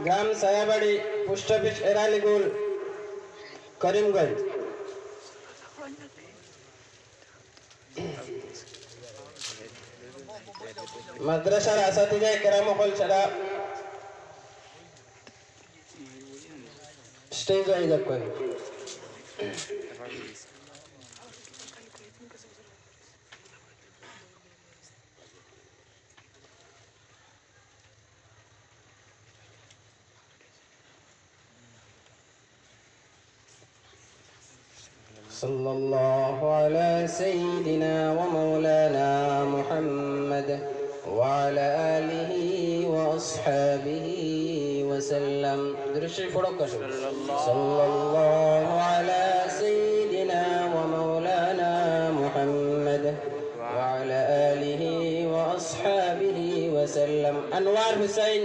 গ্রাম ছায়াবাড়ি, post office এরালিগুল, Karimganj. মাদ্রাসার আসাতিজা কেরাম হল ছাড়া স্টেজ হয়ে যাবে। صلى الله على سيدنا ومولانا محمد وعلى آله وأصحابه وسلم. صلى الله على سيدنا ومولانا محمد وعلى آله وأصحابه وسلم. أنوار حسين.